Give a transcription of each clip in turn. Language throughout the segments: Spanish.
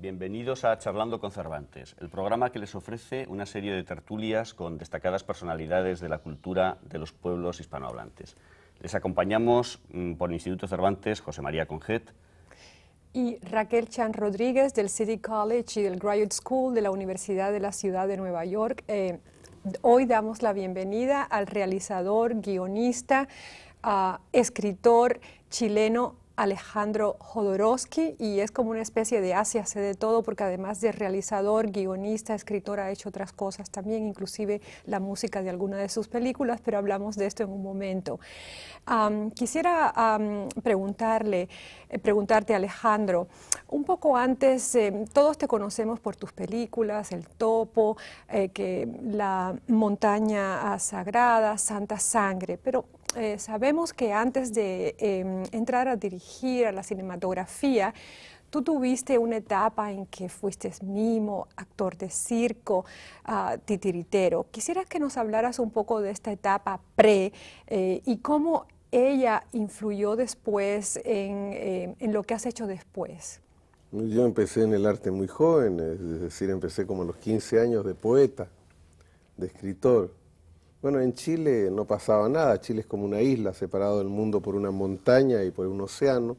Bienvenidos a Charlando con Cervantes, el programa que les ofrece una serie de tertulias con destacadas personalidades de la cultura de los pueblos hispanohablantes. Les acompañamos por el Instituto Cervantes José María Conjet y Raquel Chan Rodríguez del City College y del Graduate School de la Universidad de la Ciudad de Nueva York. Hoy damos la bienvenida al realizador, guionista, escritor chileno Alejandro Jodorowsky, y es como una especie de hace de todo, porque además de realizador, guionista, escritor, ha hecho otras cosas también, inclusive la música de alguna de sus películas, pero hablamos de esto en un momento. Quisiera preguntarte, Alejandro, un poco antes, todos te conocemos por tus películas, El Topo, La Montaña Sagrada, Santa Sangre, pero sabemos que antes de entrar a dirigir a la cinematografía, tú tuviste una etapa en que fuiste mimo, actor de circo, titiritero. Quisiera que nos hablaras un poco de esta etapa y cómo ella influyó después en lo que has hecho después. Yo empecé en el arte muy joven, es decir, empecé como a los 15 años de poeta, de escritor. Bueno, en Chile no pasaba nada. Chile es como una isla separada del mundo por una montaña y por un océano.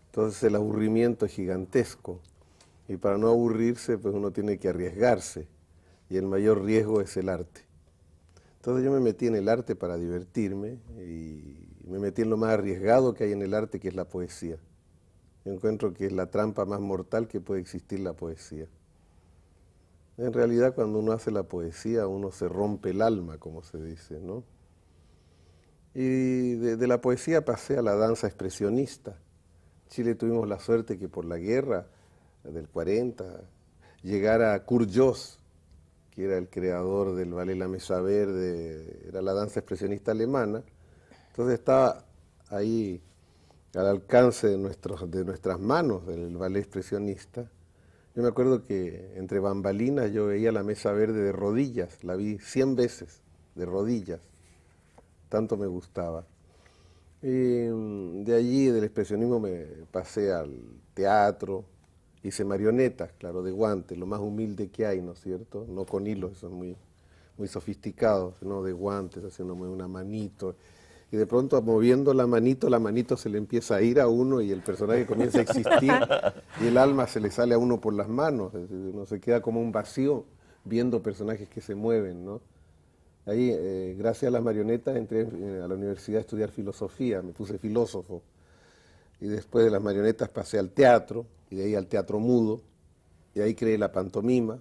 Entonces el aburrimiento es gigantesco. Y para no aburrirse, pues uno tiene que arriesgarse. Y el mayor riesgo es el arte. Entonces yo me metí en el arte para divertirme y me metí en lo más arriesgado que hay en el arte, que es la poesía. Yo encuentro que es la trampa más mortal que puede existir, la poesía. En realidad, cuando uno hace la poesía, uno se rompe el alma, como se dice, ¿no? Y de la poesía pasé a la danza expresionista. En Chile tuvimos la suerte que por la guerra del 40 llegara Kurt Jooss, que era el creador del ballet La Mesa Verde, era la danza expresionista alemana. Entonces estaba ahí al alcance de nuestras manos el ballet expresionista. Yo me acuerdo que entre bambalinas yo veía La Mesa Verde de rodillas, la vi 100 veces, de rodillas, tanto me gustaba. Y de allí, del expresionismo, me pasé al teatro, hice marionetas, claro, de guantes, lo más humilde que hay, ¿no es cierto? No con hilos, eso es muy sofisticado, sino de guantes, haciendo una manito. Y de pronto, moviendo la manito se le empieza a ir a uno y el personaje comienza a existir y el alma se le sale a uno por las manos. Es decir, uno se queda como un vacío viendo personajes que se mueven, ¿no? Ahí, gracias a las marionetas, entré a la universidad a estudiar filosofía, me puse filósofo. Y después de las marionetas pasé al teatro, y de ahí al teatro mudo, y ahí creé la pantomima.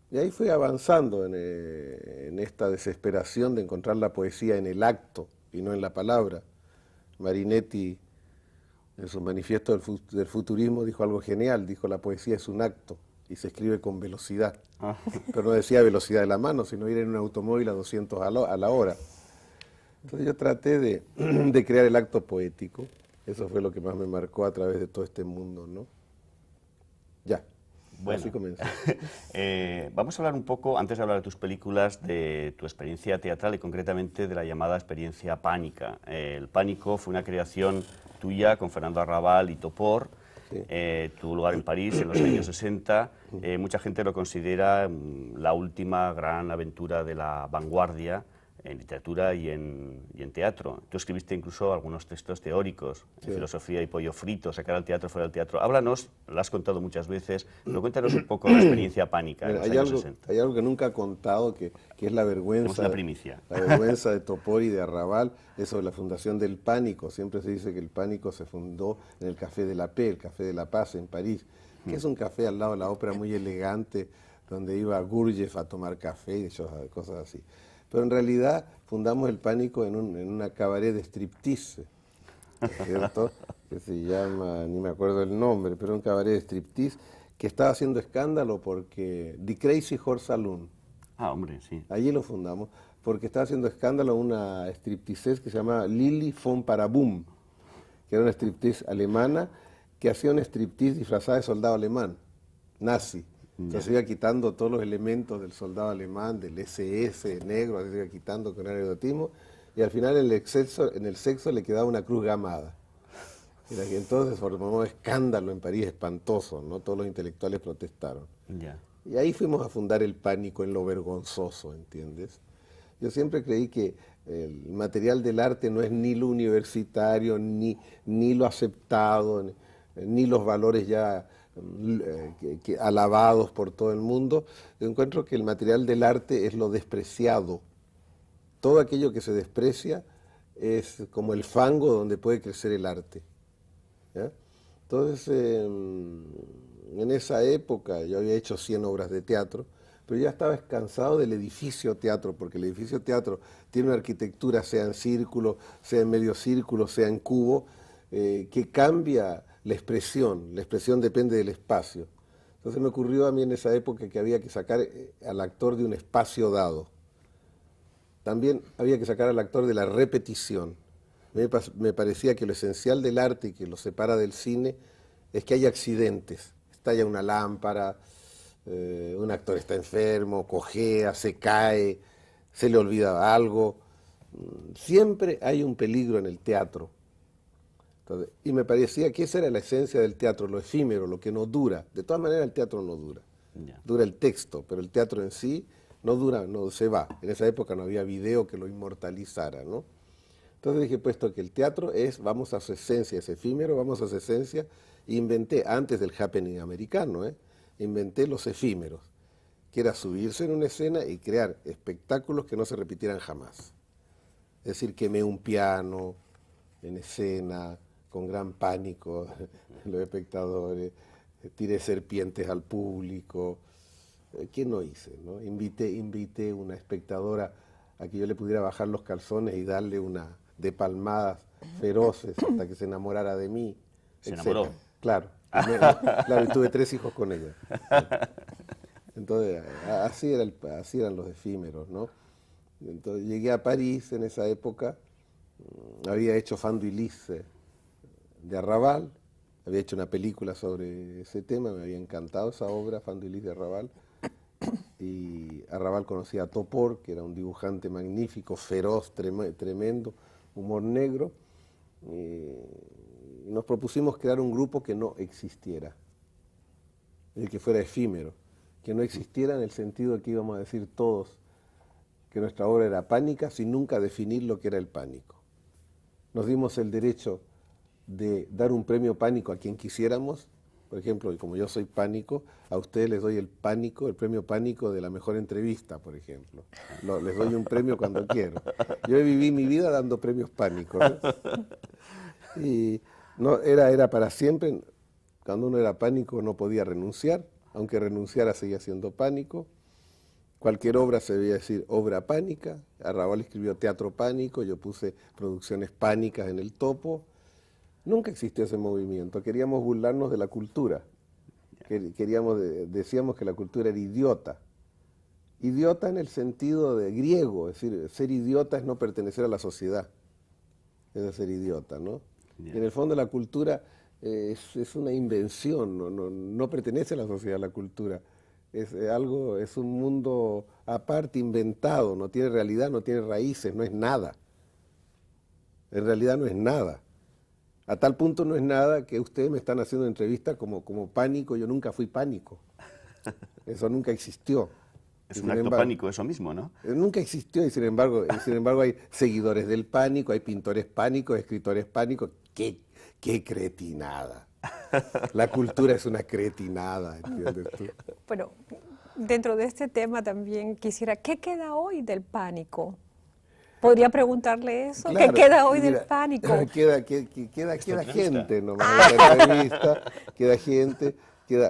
Y ahí fui avanzando en esta desesperación de encontrar la poesía en el acto y no en la palabra. Marinetti, en su manifiesto del futurismo, dijo algo genial, dijo: la poesía es un acto y se escribe con velocidad. Pero no decía velocidad de la mano, sino ir en un automóvil a 200 a la hora. Entonces yo traté de crear el acto poético. Eso fue lo que más me marcó a través de todo este mundo, ¿no? Ya. Bueno, así comencé. Vamos a hablar un poco, antes de hablar de tus películas, de tu experiencia teatral y concretamente de la llamada experiencia pánica. El Pánico fue una creación tuya con Fernando Arrabal y Topor. Sí. Tuvo lugar en París en los años 60. Mucha gente lo considera la última gran aventura de la vanguardia en literatura y en teatro. Tú escribiste incluso algunos textos teóricos, sí, en filosofía y pollo frito, sacar al teatro fuera del teatro. Háblanos, lo has contado muchas veces, pero cuéntanos un poco la experiencia pánica en los años 60. Hay algo que nunca he contado, que es la vergüenza. Es una primicia. La vergüenza de Topor y de Arrabal, es sobre la fundación del Pánico. Siempre se dice que el Pánico se fundó en el Café de la Paix, el Café de la Paz en París, que es un café al lado de la ópera muy elegante, donde iba Gurdjieff a tomar café y cosas así. Pero en realidad fundamos el Pánico en una cabaret de striptease, ¿cierto? Que se llama, ni me acuerdo el nombre, pero un cabaret de striptease que estaba haciendo escándalo porque The Crazy Horse Saloon. Ah, hombre, sí. Allí lo fundamos, porque estaba haciendo escándalo una striptease que se llama Lili von Paraboom, que era una striptease alemana que hacía un striptease disfrazada de soldado alemán, nazi. Entonces iba quitando todos los elementos del soldado alemán, del SS negro, así iba quitando con el erotismo, y al final en el sexo le quedaba una cruz gamada. Mira, que entonces formó un escándalo en París espantoso, ¿no? Todos los intelectuales protestaron. Ya. Y ahí fuimos a fundar el pánico en lo vergonzoso, ¿entiendes? Yo siempre creí que el material del arte no es ni lo universitario, ni lo aceptado, ni los valores ya alabados por todo el mundo. Yo encuentro que el material del arte es lo despreciado. Todo aquello que se desprecia es como el fango donde puede crecer el arte, ¿ya? Entonces, en esa época yo había hecho 100 obras de teatro, pero ya estaba cansado del edificio teatro, porque el edificio teatro tiene una arquitectura, sea en círculo, sea en medio círculo, sea en cubo, que cambia la expresión depende del espacio. Entonces me ocurrió a mí en esa época que había que sacar al actor de un espacio dado. También había que sacar al actor de la repetición. Me parecía que lo esencial del arte y que lo separa del cine es que hay accidentes. Estalla una lámpara, un actor está enfermo, cojea, se cae, se le olvida algo. Siempre hay un peligro en el teatro. Entonces, y me parecía que esa era la esencia del teatro, lo efímero, lo que no dura. De todas maneras el teatro no dura. Ya. Dura el texto, pero el teatro en sí no dura, no se va. En esa época no había video que lo inmortalizara, ¿no? Entonces dije, puesto que el teatro vamos a su esencia, es efímero, vamos a su esencia, inventé, antes del happening americano, inventé los efímeros, que era subirse en una escena y crear espectáculos que no se repitieran jamás. Es decir, quemé un piano en escena, con gran pánico los espectadores, tiré serpientes al público. ¿Qué no hice, no? Invité una espectadora a que yo le pudiera bajar los calzones y darle una de palmadas feroces hasta que se enamorara de mí. ¿Se etcétera. enamoró? Claro. Claro, y tuve 3 hijos con ella. Entonces, así eran los efímeros, ¿no? Entonces llegué a París en esa época, había hecho Fandu y Lis de Arrabal, había hecho una película sobre ese tema, me había encantado esa obra, Fandu y Lis de Arrabal. Y Arrabal conocía a Topor, que era un dibujante magnífico, feroz, tremendo, humor negro. Y nos propusimos crear un grupo que no existiera, que fuera efímero, que no existiera en el sentido de que íbamos a decir todos que nuestra obra era pánica sin nunca definir lo que era el pánico. Nos dimos el derecho de dar un premio pánico a quien quisiéramos. Por ejemplo, como yo soy pánico, a ustedes les doy el premio pánico de la mejor entrevista, por ejemplo. Les doy un premio cuando quiero. Yo viví mi vida dando premios pánicos, ¿no? Y no, era para siempre. Cuando uno era pánico no podía renunciar, aunque renunciara seguía siendo pánico. Cualquier obra se debía decir obra pánica. Arrabal escribió teatro pánico, yo puse producciones pánicas en el topo. Nunca existió ese movimiento, queríamos burlarnos de la cultura, decíamos que la cultura era idiota. Idiota en el sentido de griego, es decir, ser idiota es no pertenecer a la sociedad, es ser idiota, ¿no? Y en el fondo la cultura es una invención, no pertenece a la sociedad, la cultura. Es un mundo aparte, inventado, no tiene realidad, no tiene raíces, no es nada. En realidad no es nada. A tal punto no es nada que ustedes me están haciendo entrevistas como pánico. Yo nunca fui pánico. Eso nunca existió. Es un acto pánico eso mismo, ¿no? Nunca existió y sin embargo hay seguidores del pánico, hay pintores pánicos, escritores pánicos. ¡Qué cretinada! La cultura es una cretinada, ¿entiendes tú? Bueno, dentro de este tema también quisiera, ¿qué queda hoy del pánico? ¿Podría preguntarle eso? Claro, ¿Qué queda hoy mira, del pánico? Queda gente nomás, en la entrevista, queda gente.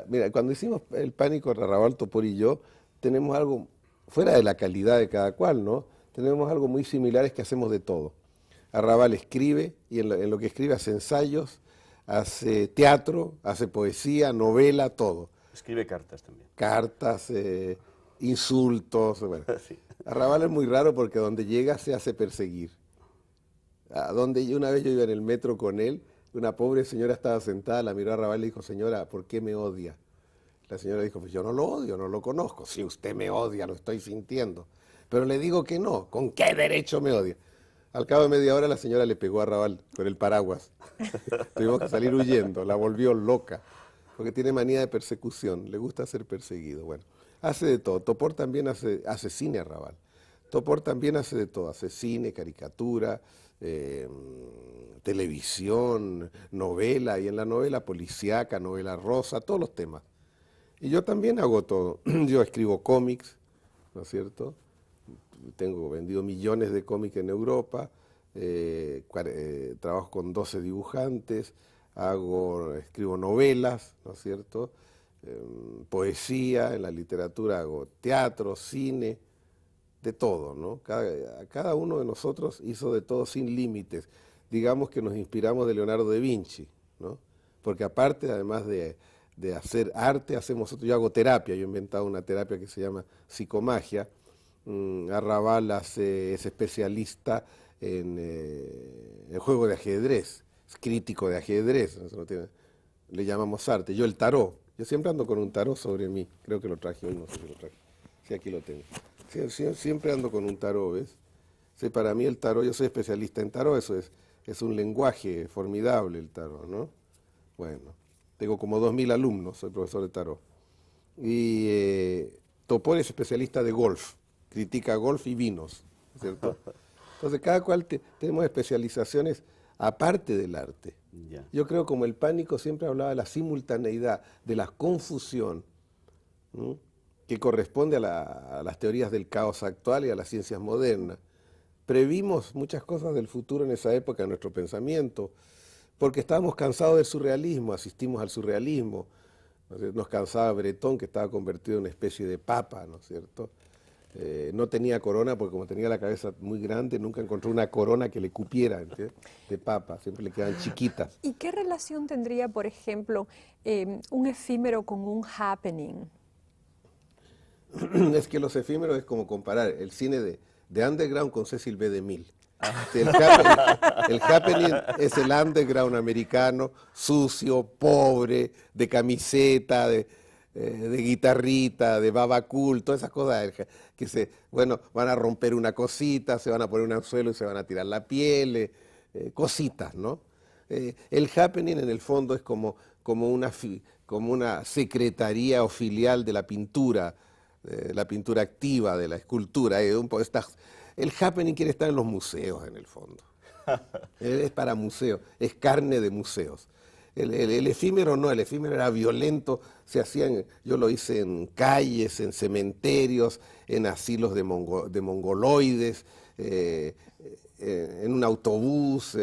Mira, cuando hicimos el pánico, Arrabal, Topor y yo, tenemos algo, fuera de la calidad de cada cual, ¿no? Tenemos algo muy similar, es que hacemos de todo. Arrabal escribe, y en lo que escribe hace ensayos, hace teatro, hace poesía, novela, todo. Escribe cartas también. Cartas, insultos, bueno. Sí. Arrabal es muy raro porque donde llega se hace perseguir. Una vez yo iba en el metro con él, una pobre señora estaba sentada, la miró a Arrabal y le dijo, señora, ¿por qué me odia? La señora dijo, pues yo no lo odio, no lo conozco. Si usted me odia, lo estoy sintiendo. Pero le digo que no, ¿con qué derecho me odia? Al cabo de media hora la señora le pegó a Raval con el paraguas. Tuvimos que salir huyendo, la volvió loca, porque tiene manía de persecución, le gusta ser perseguido. Bueno, hace de todo. Topor también hace cine a Raval. Topor también hace de todo, hace cine, caricatura, televisión, novela, y en la novela policíaca, novela rosa, todos los temas. Y yo también hago todo. Yo escribo cómics, ¿no es cierto? Tengo vendido millones de cómics en Europa, trabajo con 12 dibujantes, escribo novelas, ¿no es cierto? Poesía, en la literatura hago teatro, cine, de todo, ¿no? Cada uno de nosotros hizo de todo sin límites. Digamos que nos inspiramos de Leonardo da Vinci, ¿no? Porque aparte, además de hacer arte, yo hago terapia, yo he inventado una terapia que se llama psicomagia. Arrabal es especialista en el juego de ajedrez, es crítico de ajedrez, le llamamos arte. Yo el tarot, yo siempre ando con un tarot sobre mí, creo que lo traje hoy, no sé si lo traje, sí, aquí lo tengo. Siempre ando con un tarot, ¿ves? Sí, para mí el tarot, yo soy especialista en tarot, eso es un lenguaje formidable el tarot, ¿no? Bueno, tengo como 2000 alumnos, soy profesor de tarot. Y Topor es especialista de golf, critica golf y vinos, ¿cierto? Entonces cada cual tenemos especializaciones aparte del arte. Ya. Yo creo, como el Pánico siempre hablaba de la simultaneidad, de la confusión, ¿no?, que corresponde a las teorías del caos actual y a las ciencias modernas. Previmos muchas cosas del futuro en esa época en nuestro pensamiento, porque estábamos cansados del surrealismo, asistimos al surrealismo. Nos cansaba Bretón, que estaba convertido en una especie de papa, ¿no es cierto? No tenía corona, porque como tenía la cabeza muy grande, nunca encontró una corona que le cupiera, ¿entiendes?, de papa, siempre le quedaban chiquitas. ¿Y qué relación tendría, por ejemplo, un efímero con un happening? Es que los efímeros es como comparar el cine de underground con Cecil B. DeMille. El happening es el underground americano, sucio, pobre, de camiseta, de guitarrita, de baba cool, todas esas cosas que van a romper una cosita, se van a poner un anzuelo y se van a tirar la piel, cositas, ¿no? El happening en el fondo es como una secretaría o filial de la pintura activa, de la escultura. El happening quiere estar en los museos, en el fondo. Es para museos, es carne de museos. El efímero no, el efímero era violento, yo lo hice en calles, en cementerios, en asilos de mongoloides, en un autobús.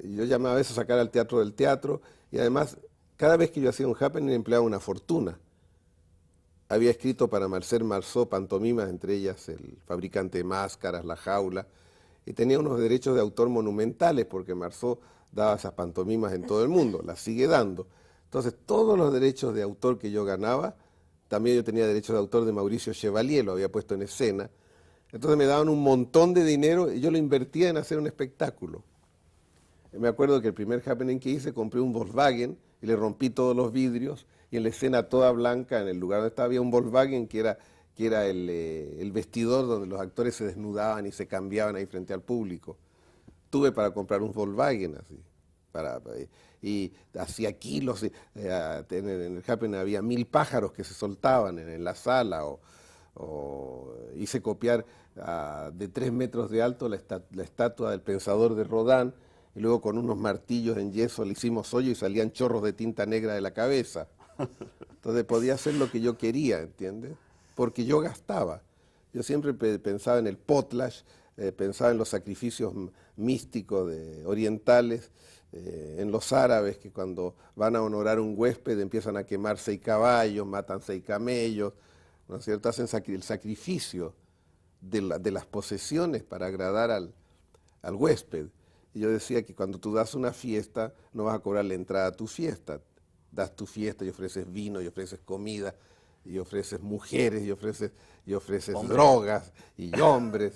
Yo llamaba a eso sacar al teatro del teatro, y además, cada vez que yo hacía un happening empleaba una fortuna. Había escrito para Marcel Marceau pantomimas, entre ellas El fabricante de máscaras, La jaula, y tenía unos derechos de autor monumentales, porque Marceau daba esas pantomimas en todo el mundo, las sigue dando. Entonces, todos los derechos de autor que yo ganaba, también yo tenía derechos de autor de Mauricio Chevalier, lo había puesto en escena. Entonces me daban un montón de dinero y yo lo invertía en hacer un espectáculo. Me acuerdo que el primer happening que hice, compré un Volkswagen y le rompí todos los vidrios, y en la escena toda blanca, en el lugar donde estaba, había un Volkswagen que era el vestidor donde los actores se desnudaban y se cambiaban ahí frente al público. Tuve para comprar un Volkswagen así, y hacía kilos. En el happening había 1000 pájaros que se soltaban en la sala, o hice copiar de 3 metros de alto la estatua del Pensador de Rodin, y luego con unos martillos en yeso le hicimos hoyo y salían chorros de tinta negra de la cabeza. Entonces podía hacer lo que yo quería, ¿entiendes? Porque yo gastaba. Yo siempre pensaba en el potlatch, pensaba en los sacrificios místicos orientales, en los árabes, que cuando van a honorar a un huésped empiezan a quemar 6 caballos, matan 6 camellos, ¿no es cierto? Hacen el sacrificio de las posesiones para agradar al huésped. Y yo decía que cuando tú das una fiesta, no vas a cobrar la entrada a tu fiesta. Das tu fiesta y ofreces vino, y ofreces comida, y ofreces mujeres, y ofreces drogas, y hombres,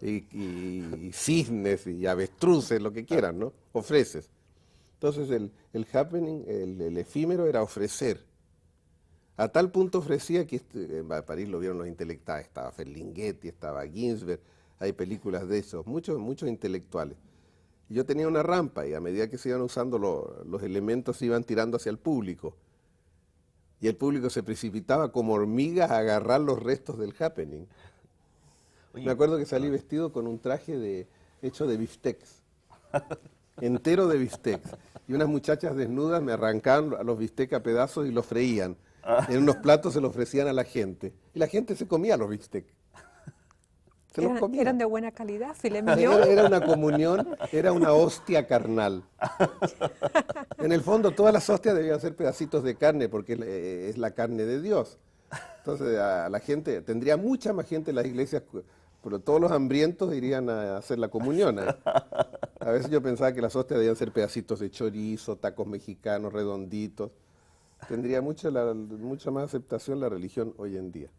y cisnes, y avestruces, lo que quieran, ¿no? Ofreces. Entonces el happening, el efímero, era ofrecer. A tal punto ofrecía que en París lo vieron los intelectuales, estaba Ferlinghetti, estaba Ginsberg, hay películas de esos, muchos intelectuales. Y yo tenía una rampa y a medida que se iban usando los elementos se iban tirando hacia el público. Y el público se precipitaba como hormigas a agarrar los restos del happening. Oye, Me acuerdo que salí vestido con un traje hecho de bistecs, entero de bistecs. Y unas muchachas desnudas me arrancaban a los bistecs a pedazos y los freían. En unos platos se los ofrecían a la gente. Y la gente se comía los bistecs. Se los comía. ¿Eran de buena calidad, filet mignon? Era una comunión, era una hostia carnal. En el fondo todas las hostias debían ser pedacitos de carne porque es la carne de Dios. Entonces a la gente, tendría mucha más gente en las iglesias, pero todos los hambrientos irían a hacer la comunión. A veces yo pensaba que las hostias debían ser pedacitos de chorizo, tacos mexicanos redonditos. Tendría mucha más aceptación la religión hoy en día.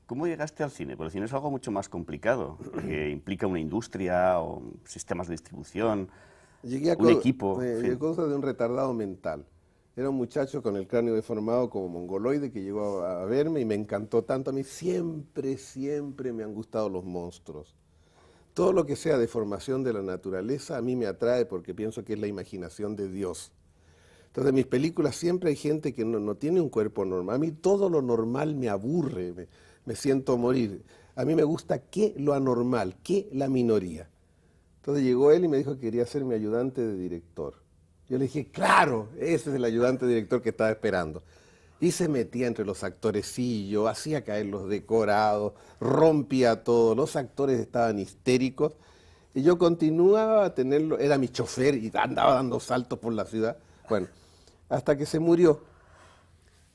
¿Cómo llegaste al cine? Porque el cine es algo mucho más complicado, porque implica una industria o sistemas de distribución, un equipo. Llegué a causa de un retardado mental. Era un muchacho con el cráneo deformado como mongoloide que llegó a verme y me encantó tanto. A mí siempre me han gustado los monstruos. Todo lo que sea deformación de la naturaleza a mí me atrae porque pienso que es la imaginación de Dios. Entonces en mis películas siempre hay gente que no tiene un cuerpo normal. A mí todo lo normal me aburre, me siento morir. A mí me gusta lo anormal, la minoría. Entonces llegó él y me dijo que quería ser mi ayudante de director. Yo le dije, claro, ese es el ayudante director que estaba esperando. Y se metía entre los actorecillos, hacía caer los decorados, rompía todo, los actores estaban histéricos. Y yo continuaba a tenerlo, era mi chofer y andaba dando saltos por la ciudad. Bueno, hasta que se murió.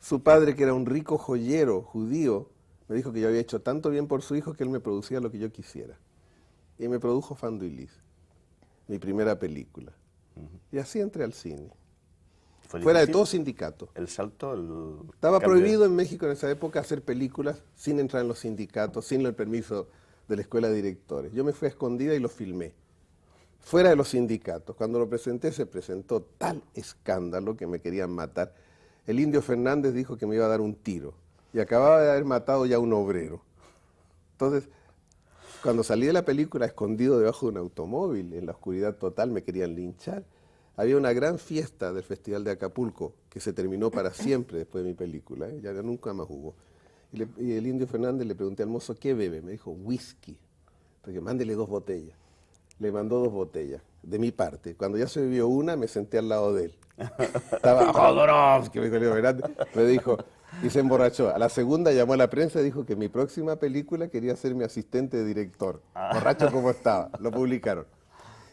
Su padre, que era un rico joyero judío, me dijo que yo había hecho tanto bien por su hijo que él me producía lo que yo quisiera. Y me produjo Fanduilis, mi primera película. Y así entré al cine. Fuera de todo sindicato. El salto, Estaba prohibido en México en esa época hacer películas sin entrar en los sindicatos, sin el permiso de la escuela de directores. Yo me fui a escondida y lo filmé. Fuera de los sindicatos. Cuando lo presenté se presentó tal escándalo que me querían matar. El Indio Fernández dijo que me iba a dar un tiro. Y acababa de haber matado ya a un obrero. Entonces, cuando salí de la película escondido debajo de un automóvil, en la oscuridad total, me querían linchar. Había una gran fiesta del Festival de Acapulco, que se terminó para siempre después de mi película, ya nunca más hubo. Y el Indio Fernández le pregunté al mozo, ¿qué bebe? Me dijo, whisky. Entonces, mándele 2 botellas. Le mandó 2 botellas, de mi parte. Cuando ya se bebió una, me senté al lado de él. Estaba Jodorowsky, me dijo, y se emborrachó. A la segunda llamó a la prensa y dijo que mi próxima película quería ser mi asistente de director. Borracho como estaba, lo publicaron.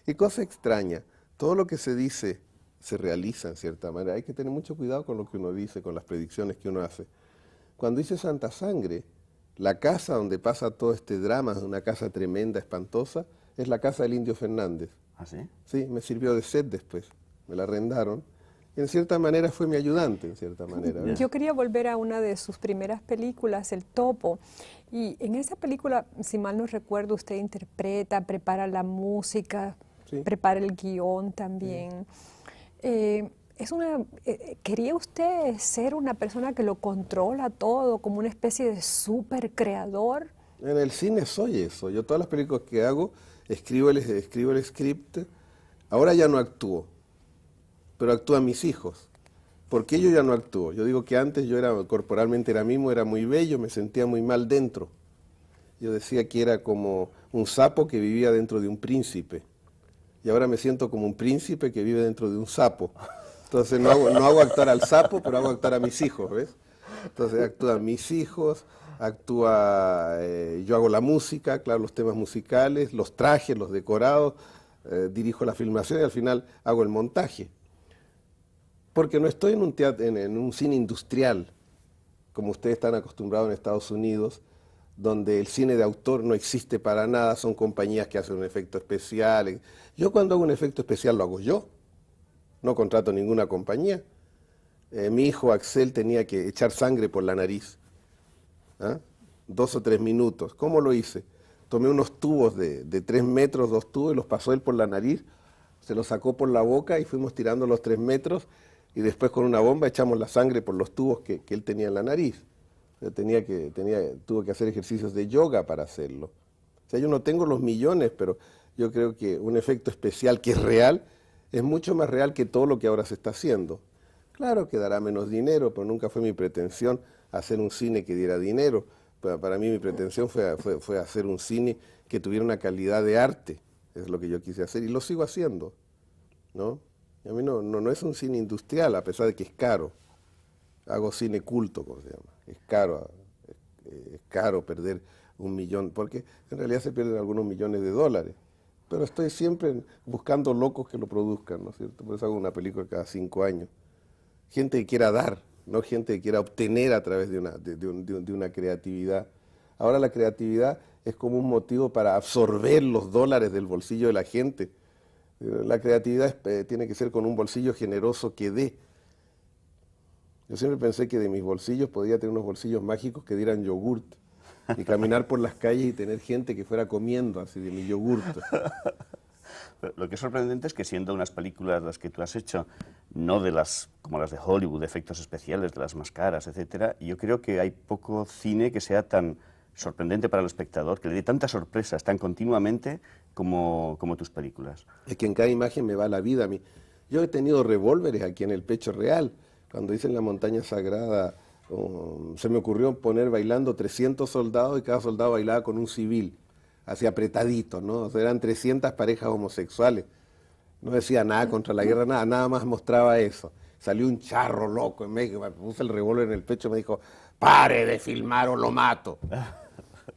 Y cosa extraña, todo lo que se dice se realiza en cierta manera. Hay que tener mucho cuidado con lo que uno dice, con las predicciones que uno hace. Cuando hice Santa Sangre, la casa donde pasa todo este drama, una casa tremenda, espantosa, es la casa del Indio Fernández. ¿Ah, sí? Sí, me sirvió de set después. Me la arrendaron. Y en cierta manera fue mi ayudante, en cierta manera. ¿Ves? Yo quería volver a una de sus primeras películas, El Topo. Y en esa película, si mal no recuerdo, usted interpreta, prepara la música, Sí. prepara el guión también. ¿Quería usted ser una persona que lo controla todo, como una especie de súper creador? En el cine soy eso. Yo todas las películas que hago, escribo el script. Ahora ya no actúo, pero actúan mis hijos. ¿Por qué yo ya no actúo? Yo digo que antes yo corporalmente era mimo, era muy bello, me sentía muy mal dentro. Yo decía que era como un sapo que vivía dentro de un príncipe. Y ahora me siento como un príncipe que vive dentro de un sapo. Entonces no hago actuar al sapo, pero hago actuar a mis hijos, ¿ves? Entonces actúan mis hijos, yo hago la música, claro, los temas musicales, los trajes, los decorados, dirijo la filmación y al final hago el montaje. Porque no estoy en un teatro, en un cine industrial, como ustedes están acostumbrados en Estados Unidos, donde el cine de autor no existe para nada, son compañías que hacen un efecto especial. Yo cuando hago un efecto especial lo hago yo, no contrato ninguna compañía. Mi hijo Axel tenía que echar sangre por la nariz, 2 o 3 minutos. ¿Cómo lo hice? Tomé unos tubos de 3 metros, 2 tubos, y los pasó él por la nariz, se los sacó por la boca y fuimos tirando los 3 metros y después con una bomba echamos la sangre por los tubos que él tenía en la nariz. Tuvo que hacer ejercicios de yoga para hacerlo. O sea, yo no tengo los millones, pero yo creo que un efecto especial que es real es mucho más real que todo lo que ahora se está haciendo. Claro que dará menos dinero, pero nunca fue mi pretensión hacer un cine que diera dinero. Para mí mi pretensión fue hacer un cine que tuviera una calidad de arte. Es lo que yo quise hacer y lo sigo haciendo, ¿no? Y a mí no es un cine industrial, a pesar de que es caro. Hago cine culto, como se llama. Es caro perder 1 millón, porque en realidad se pierden algunos millones de dólares. Pero estoy siempre buscando locos que lo produzcan, ¿no es cierto? Por eso hago una película cada 5 años. Gente que quiera dar, no gente que quiera obtener a través de una creatividad. Ahora la creatividad es como un motivo para absorber los dólares del bolsillo de la gente. La creatividad tiene que ser con un bolsillo generoso que dé. Yo siempre pensé que de mis bolsillos podía tener unos bolsillos mágicos que dieran yogurt y caminar por las calles y tener gente que fuera comiendo así de mi yogurt. Pero lo que es sorprendente es que siendo unas películas las que tú has hecho, no de las como las de Hollywood, de efectos especiales, de las más caras, etcétera, yo creo que hay poco cine que sea tan sorprendente para el espectador, que le dé tantas sorpresas tan continuamente como tus películas. Es que en cada imagen me va la vida a mí. Yo he tenido revólveres aquí en el pecho real. Cuando hice en la montaña sagrada, se me ocurrió poner bailando 300 soldados y cada soldado bailaba con un civil, así apretadito, ¿no? O sea, eran 300 parejas homosexuales. No decía nada contra la guerra, nada más mostraba eso. Salió un charro loco en México, me puse el revólver en el pecho y me dijo, pare de filmar o lo mato.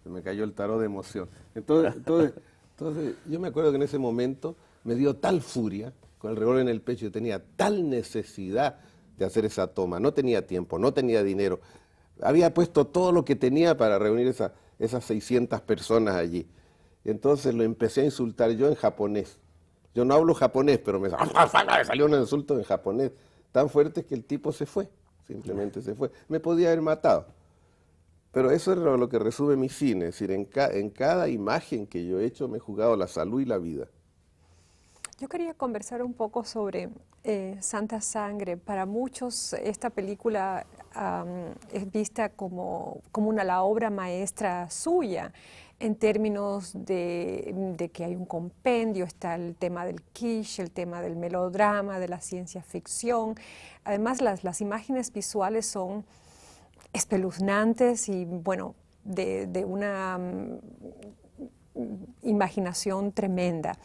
Se me cayó el tarot de emoción. Entonces, yo me acuerdo que en ese momento me dio tal furia, con el revólver en el pecho, yo tenía tal necesidad de hacer esa toma, no tenía tiempo, no tenía dinero, había puesto todo lo que tenía para reunir esas 600 personas allí. Y entonces lo empecé a insultar yo en japonés. Yo no hablo japonés, pero me salió un insulto en japonés tan fuerte que el tipo se fue, simplemente se fue. Me podía haber matado. Pero eso es lo que resume mi cine, es decir, en cada imagen que yo he hecho me he jugado la salud y la vida. Yo quería conversar un poco sobre Santa Sangre. Para muchos esta película es vista como la obra maestra suya, en términos de que hay un compendio, está el tema del kitsch, el tema del melodrama, de la ciencia ficción. Además, las imágenes visuales son espeluznantes y, bueno, de una imaginación tremenda.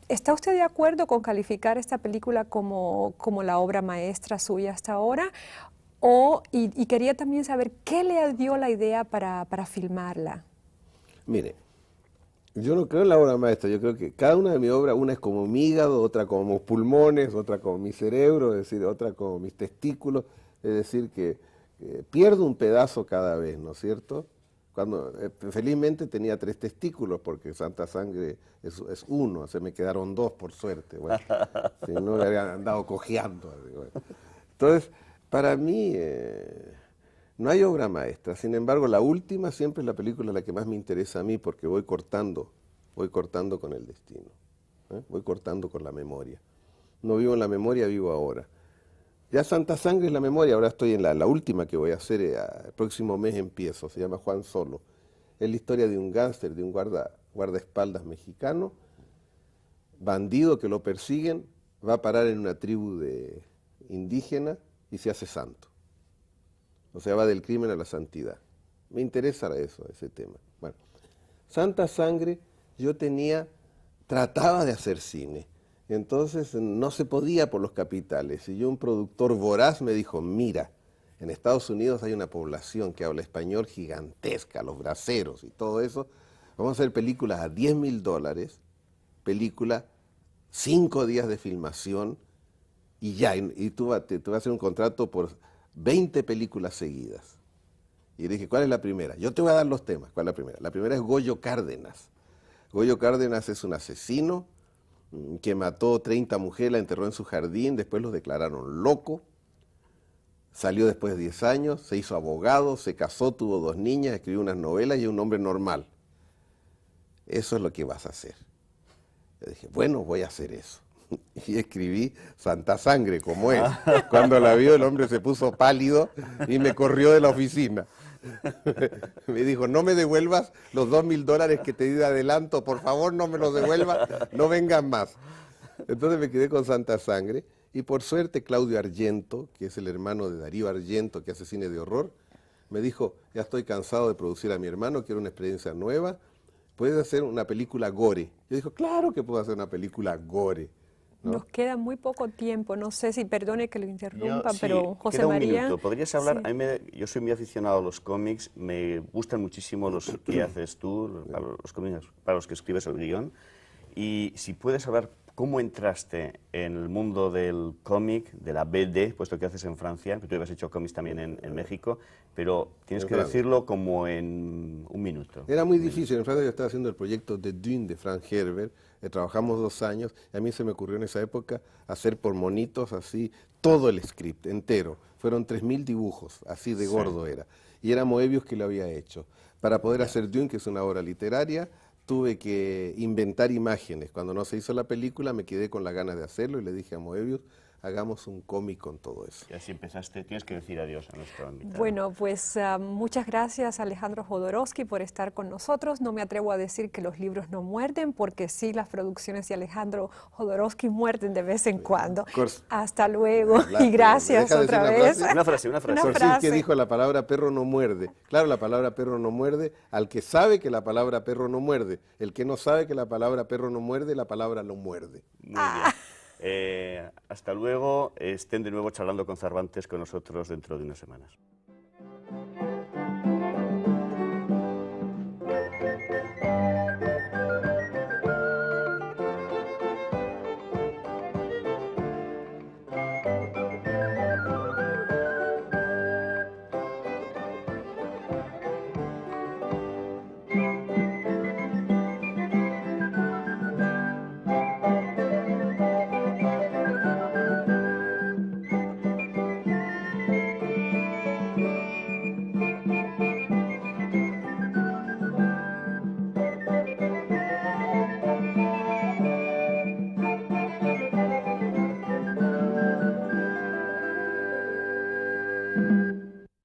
¿Está usted de acuerdo con calificar esta película como la obra maestra suya hasta ahora? Y quería también saber qué le dio la idea para filmarla. Mire, yo no creo en la obra maestra, yo creo que cada una de mis obras, una es como mi hígado, otra como mis pulmones, otra como mi cerebro, es decir, otra como mis testículos, es decir, que pierdo un pedazo cada vez, ¿no es cierto? Cuando felizmente tenía 3 testículos, porque Santa Sangre es 1, se me quedaron 2 por suerte, bueno, si no me habían andado cojeando. Bueno. Entonces, para mí no hay obra maestra, sin embargo la última siempre es la película la que más me interesa a mí, porque voy cortando con el destino, voy cortando con la memoria. No vivo en la memoria, vivo ahora. Ya Santa Sangre es la memoria, ahora estoy en la última que voy a hacer, el próximo mes empiezo, se llama Juan Solo. Es la historia de un gángster, de un guardaespaldas mexicano, bandido que lo persiguen, va a parar en una tribu indígena y se hace santo. O sea, va del crimen a la santidad. Me interesa eso, ese tema. Bueno, Santa Sangre yo trataba de hacer cine. Entonces no se podía por los capitales. Y un productor voraz me dijo, mira, en Estados Unidos hay una población que habla español gigantesca, los braceros y todo eso. Vamos a hacer películas a $10.000, película, 5 días de filmación y ya. Y tú vas a hacer un contrato por 20 películas seguidas. Y dije, ¿cuál es la primera? Yo te voy a dar los temas. ¿Cuál es la primera? La primera es Goyo Cárdenas. Goyo Cárdenas es un asesino que mató 30 mujeres, la enterró en su jardín, después los declararon loco, salió después de 10 años, se hizo abogado, se casó, tuvo 2 niñas, escribió unas novelas y es un hombre normal. Eso es lo que vas a hacer. Yo dije, bueno, voy a hacer eso. Y escribí Santa Sangre, como es. Cuando la vio el hombre se puso pálido y me corrió de la oficina. Me dijo, no me devuelvas los $2000 que te di de adelanto, por favor no me los devuelvas, no vengan más. Entonces me quedé con Santa Sangre y por suerte Claudio Argento, que es el hermano de Darío Argento, que hace cine de horror, me dijo, ya estoy cansado de producir a mi hermano, quiero una experiencia nueva, ¿puedes hacer una película gore? Yo dijo, claro que puedo hacer una película gore. ¿No? Nos queda muy poco tiempo, no sé si perdone que lo interrumpa, Sí, pero José queda un María... minuto. ¿Podrías hablar? Sí. A mí yo soy muy aficionado a los cómics, me gustan muchísimo los que haces tú, los cómics para los que escribes el guión, y si puedes hablar cómo entraste en el mundo del cómic, de la BD, puesto que haces en Francia, que tú habías hecho cómics también en México, pero tienes que decirlo como en un minuto. Era muy difícil, en Francia yo estaba haciendo el proyecto de Dune de Frank Herbert, trabajamos 2 años, y a mí se me ocurrió en esa época hacer por monitos así todo el script entero. Fueron 3000 dibujos, así de gordo era. Y era Moebius que lo había hecho. Para poder hacer Dune, que es una obra literaria, tuve que inventar imágenes. Cuando no se hizo la película me quedé con la ganas de hacerlo y le dije a Moebius, hagamos un cómic con todo eso. Y así empezaste, tienes que decir adiós a nuestro invitado. Bueno, pues muchas gracias Alejandro Jodorowsky por estar con nosotros. No me atrevo a decir que los libros no muerden, porque sí, las producciones de Alejandro Jodorowsky muerden de vez en cuando. Hasta luego y gracias otra vez. Una frase. Korzynski dijo, la palabra perro no muerde. Claro, la palabra perro no muerde al que sabe que la palabra perro no muerde. El que no sabe que la palabra perro no muerde, la palabra lo muerde. Muy bien. Hasta luego, estén de nuevo charlando con Cervantes con nosotros dentro de unas semanas.